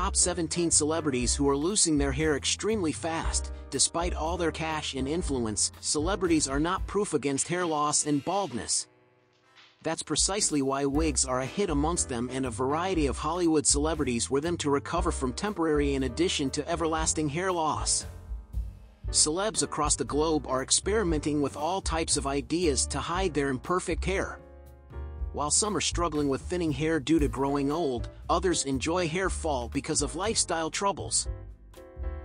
top 17 celebrities who are losing their hair extremely fast. Despite all their cash and influence, celebrities are not proof against hair loss and baldness. That's precisely why wigs are a hit amongst them, and a variety of Hollywood celebrities were them to recover from temporary in addition to everlasting hair loss. Celebs across the globe are experimenting with all types of ideas to hide their imperfect hair. While some are struggling with thinning hair due to growing old, others enjoy hair fall because of lifestyle troubles.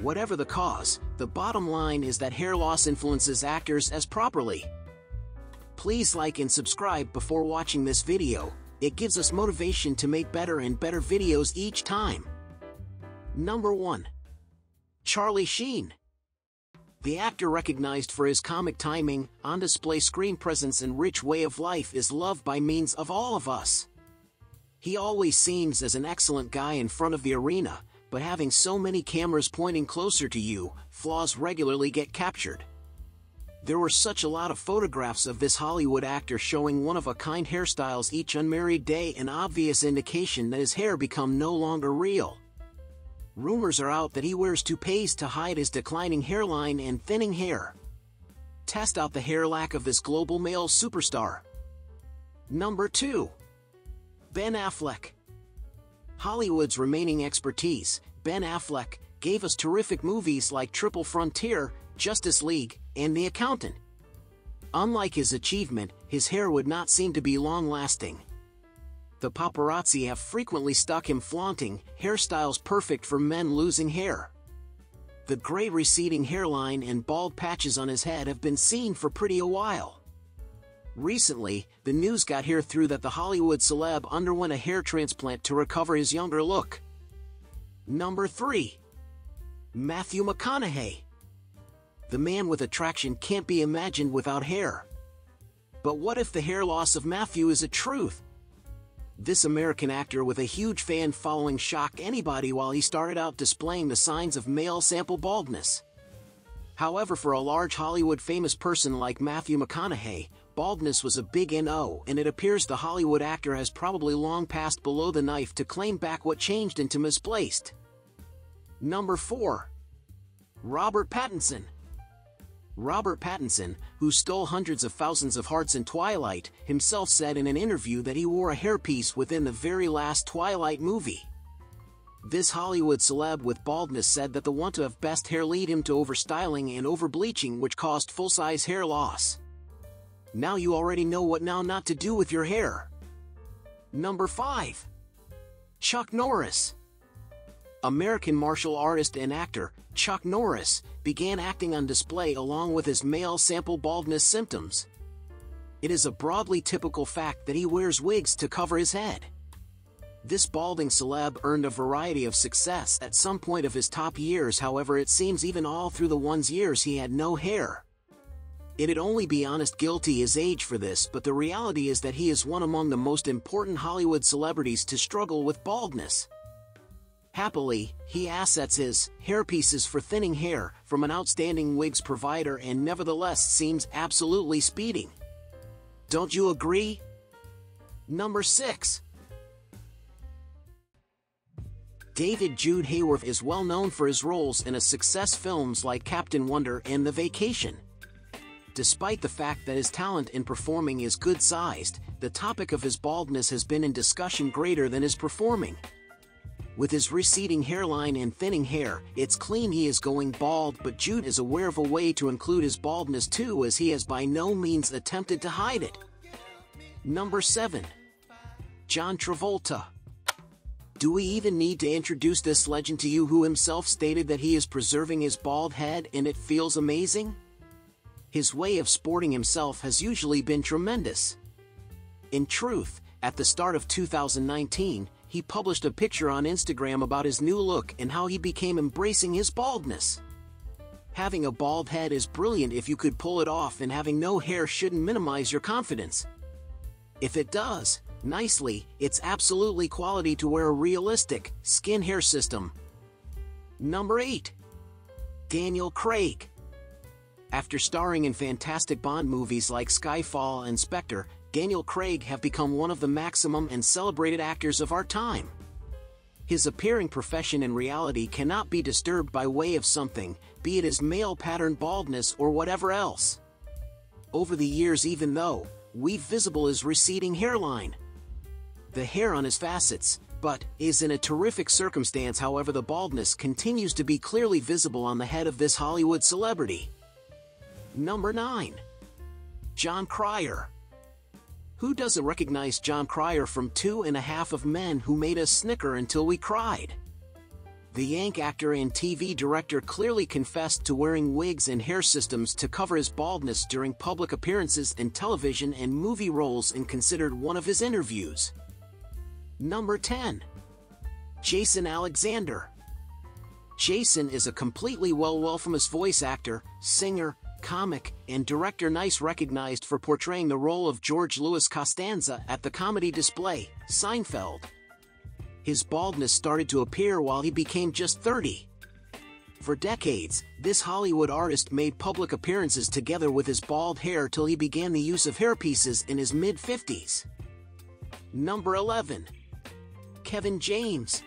Whatever the cause, the bottom line is that hair loss influences actors as properly. Please like and subscribe before watching this video. It gives us motivation to make better and better videos each time. Number 1. Charlie Sheen. The actor, recognized for his comic timing, on-display screen presence and rich way of life, is loved by millions of all of us. He always seems as an excellent guy in front of the arena, but having so many cameras pointing closer to you, flaws regularly get captured. There were such a lot of photographs of this Hollywood actor showing one-of-a-kind hairstyles each unmarried day, an obvious indication that his hair become no longer real. Rumors are out that he wears toupees to hide his declining hairline and thinning hair. Test out the hair lack of this global male superstar. Number 2. Ben Affleck. Hollywood's remaining expertise, Ben Affleck, gave us terrific movies like Triple Frontier, Justice League, and The Accountant. Unlike his achievement, his hair would not seem to be long-lasting. The paparazzi have frequently stuck him flaunting hairstyles perfect for men losing hair. The gray receding hairline and bald patches on his head have been seen for pretty a while. Recently, the news got here through that the Hollywood celeb underwent a hair transplant to recover his younger look. Number 3. Matthew McConaughey. The man with attraction can't be imagined without hair. But what if the hair loss of Matthew is a truth? This American actor with a huge fan following shocked anybody while he started out displaying the signs of male sample baldness. However, for a large Hollywood famous person like Matthew McConaughey, baldness was a big no, and it appears the Hollywood actor has probably long passed below the knife to claim back what changed into misplaced. Number 4. Robert Pattinson. Robert Pattinson, who stole hundreds of thousands of hearts in Twilight, himself said in an interview that he wore a hairpiece within the very last Twilight movie. This Hollywood celeb with baldness said that the want to have best hair lead him to overstyling and overbleaching, which caused full-size hair loss. Now you already know what now not to do with your hair. Number 5. Chuck Norris. American martial artist and actor, Chuck Norris, began acting on display along with his male sample baldness symptoms. It is a broadly typical fact that he wears wigs to cover his head. This balding celeb earned a variety of success at some point of his top years, however it seems even all through the one's years he had no hair. It'd only be honest guilty his age for this, but the reality is that he is one among the most important Hollywood celebrities to struggle with baldness. Happily, he assets his hairpieces for thinning hair from an outstanding wigs provider and nevertheless seems absolutely speeding. Don't you agree? Number 6. David Jude Hayworth is well known for his roles in success films like Captain Wonder and The Vacation. Despite the fact that his talent in performing is good-sized, the topic of his baldness has been in discussion greater than his performing. With his receding hairline and thinning hair, it's clean he is going bald, but Jude is aware of a way to include his baldness too, as he has by no means attempted to hide it. Number 7. John Travolta. Do we even need to introduce this legend to you, who himself stated that he is preserving his bald head and it feels amazing? His way of sporting himself has usually been tremendous. In truth, at the start of 2019, he published a picture on Instagram about his new look and how he became embracing his baldness. Having a bald head is brilliant if you could pull it off, and having no hair shouldn't minimize your confidence. If it does, nicely, it's absolutely quality to wear a realistic skin hair system. Number 8. Daniel Craig. After starring in fantastic Bond movies like Skyfall and Spectre, Daniel Craig have become one of the maximum and celebrated actors of our time. His appearing profession and reality cannot be disturbed by way of something, be it his male pattern baldness or whatever else. Over the years, even though, we've visible his receding hairline. The hair on his facets, but, is in a terrific circumstance. However, the baldness continues to be clearly visible on the head of this Hollywood celebrity. Number 9. Jon Cryer. Who doesn't recognize Jon Cryer from 2.5 Men Who Made Us Snicker Until We Cried? The Yank actor and TV director clearly confessed to wearing wigs and hair systems to cover his baldness during public appearances in television and movie roles, and considered one of his interviews. Number 10. Jason Alexander. Jason is a completely well-famous voice actor, singer, comic, and director, recognized for portraying the role of George Louis Costanza at the comedy display, Seinfeld. His baldness started to appear while he became just 30. For decades, this Hollywood artist made public appearances together with his bald hair till he began the use of hairpieces in his mid-50s. Number 11. Kevin James.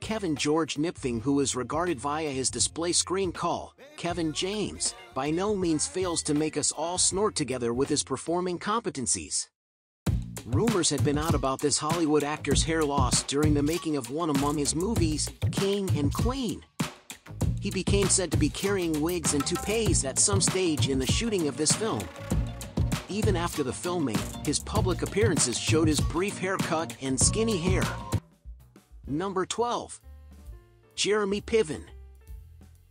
Kevin George Nipthing, who is regarded via his display screen call, Kevin James, by no means fails to make us all snort together with his performing competencies. Rumors had been out about this Hollywood actor's hair loss during the making of one among his movies, King and Queen. He became said to be carrying wigs and toupees at some stage in the shooting of this film. Even after the filming, his public appearances showed his brief haircut and skinny hair. Number 12. Jeremy Piven.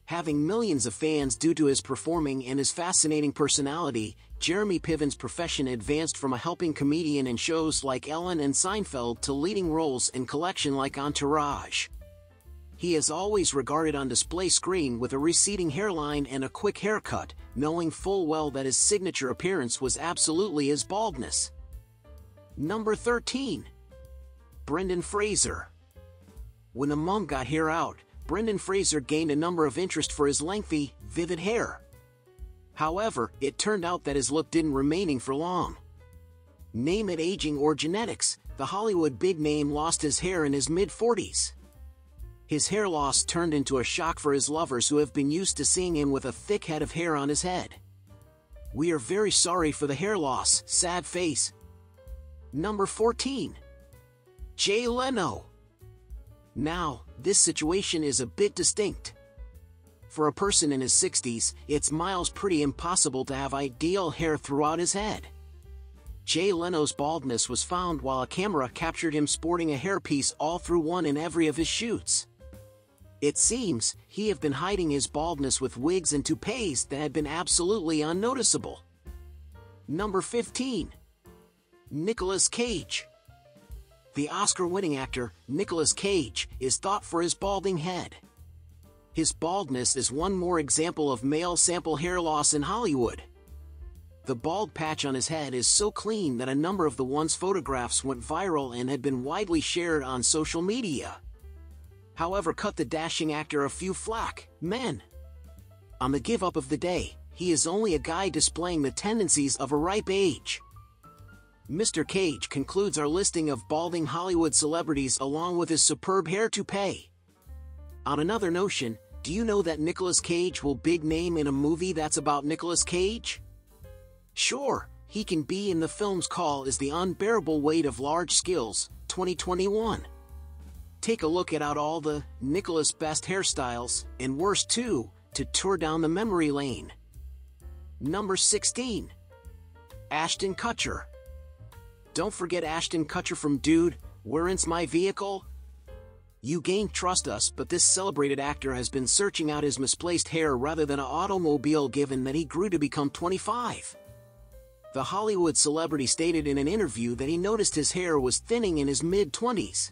Having millions of fans due to his performing and his fascinating personality, Jeremy Piven's profession advanced from a helping comedian in shows like Ellen and Seinfeld to leading roles in collection like Entourage. He is always regarded on display screen with a receding hairline and a quick haircut, knowing full well that his signature appearance was absolutely his baldness. Number 13. Brendan Fraser. When the monk got hair out, Brendan Fraser gained a number of interest for his lengthy, vivid hair. However, it turned out that his look didn't remain for long. Name it aging or genetics, the Hollywood big name lost his hair in his mid-40s. His hair loss turned into a shock for his lovers, who have been used to seeing him with a thick head of hair on his head. We are very sorry for the hair loss, sad face. Number 14. Jay Leno. Now, this situation is a bit distinct. For a person in his 60s, it's miles pretty impossible to have ideal hair throughout his head. Jay Leno's baldness was found while a camera captured him sporting a hairpiece all through one in every of his shoots. It seems he had been hiding his baldness with wigs and toupees that had been absolutely unnoticeable. Number 15. Nicolas Cage. The Oscar-winning actor, Nicolas Cage, is thought for his balding head. His baldness is one more example of male sample hair loss in Hollywood. The bald patch on his head is so clean that a number of the one's photographs went viral and had been widely shared on social media. However, cut the dashing actor a few flack, men. On the give-up of the day, he is only a guy displaying the tendencies of a ripe age. Mr. Cage concludes our listing of balding Hollywood celebrities along with his superb hair toupee. On another notion, do you know that Nicolas Cage will big name in a movie that's about Nicolas Cage? Sure, he can be in the film's Call is the Unbearable Weight of Large Skills, 2021. Take a look at all the Nicolas best hairstyles, and worst too, to tour down the memory lane. Number 16. Ashton Kutcher. Don't forget Ashton Kutcher from Dude, Where's My Vehicle? You can't trust us, but this celebrated actor has been searching out his misplaced hair rather than an automobile, given that he grew to become 25. The Hollywood celebrity stated in an interview that he noticed his hair was thinning in his mid-20s.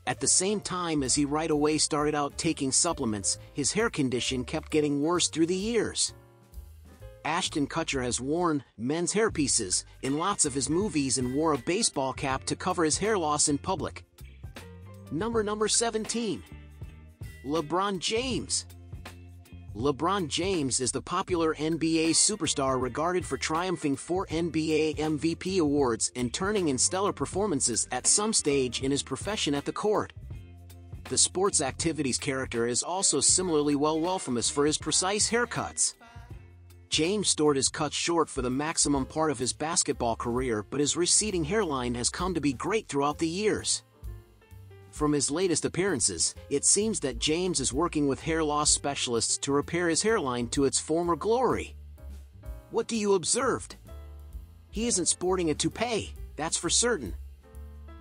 At the same time as he right away started out taking supplements, his hair condition kept getting worse through the years. Ashton Kutcher has worn men's hairpieces in lots of his movies and wore a baseball cap to cover his hair loss in public. Number 17. LeBron James. LeBron James is the popular NBA superstar regarded for triumphing 4 NBA MVP awards and turning in stellar performances at some stage in his profession at the court. the sports activities character is also similarly well famous for his precise haircuts. James stored his cuts short for the maximum part of his basketball career, but his receding hairline has come to be great throughout the years. From his latest appearances, it seems that James is working with hair loss specialists to repair his hairline to its former glory. What do you observe? He isn't sporting a toupee, that's for certain.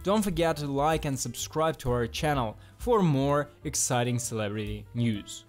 Don't forget to like and subscribe to our channel for more exciting celebrity news.